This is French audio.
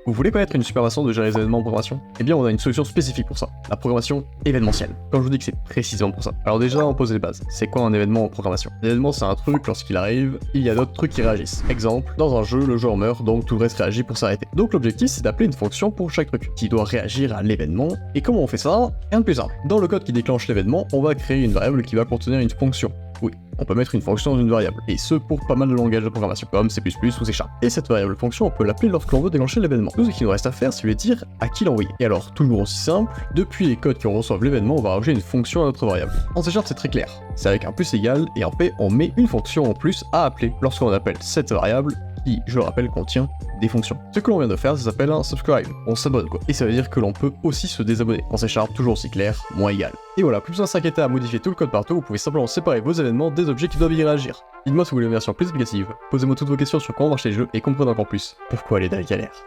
Vous voulez connaître une super façon de gérer les événements en programmation? Eh bien on a une solution spécifique pour ça, la programmation événementielle. Quand je vous dis que c'est précisément pour ça. Alors déjà on pose les bases, c'est quoi un événement en programmation? L'événement c'est un truc, lorsqu'il arrive, il y a d'autres trucs qui réagissent. Exemple, dans un jeu, le joueur meurt, donc tout le reste réagit pour s'arrêter. Donc l'objectif c'est d'appeler une fonction pour chaque truc, qui doit réagir à l'événement. Et comment on fait ça? Rien de plus simple. Dans le code qui déclenche l'événement, on va créer une variable qui va contenir une fonction. Oui, on peut mettre une fonction dans une variable, et ce pour pas mal de langages de programmation, comme C++ ou C#. Et cette variable fonction, on peut l'appeler lorsqu'on veut déclencher l'événement. Tout ce qu'il nous reste à faire, c'est lui dire à qui l'envoyer. Et alors, toujours aussi simple, depuis les codes qui reçoivent l'événement, on va rajouter une fonction à notre variable. En C# c'est très clair, c'est avec un plus égal, et en P, on met une fonction en plus à appeler lorsqu'on appelle cette variable, qui, je le rappelle, contient des fonctions. Ce que l'on vient de faire, ça s'appelle un subscribe, on s'abonne quoi. Et ça veut dire que l'on peut aussi se désabonner. En C#, toujours aussi clair, moins égal. Et voilà, plus besoin de s'inquiéter à modifier tout le code partout, vous pouvez simplement séparer vos événements des objets qui doivent y réagir. Dites-moi si vous voulez une version plus explicative, posez-moi toutes vos questions sur comment marchent les jeux et comprenez encore plus pourquoi les devs galèrent.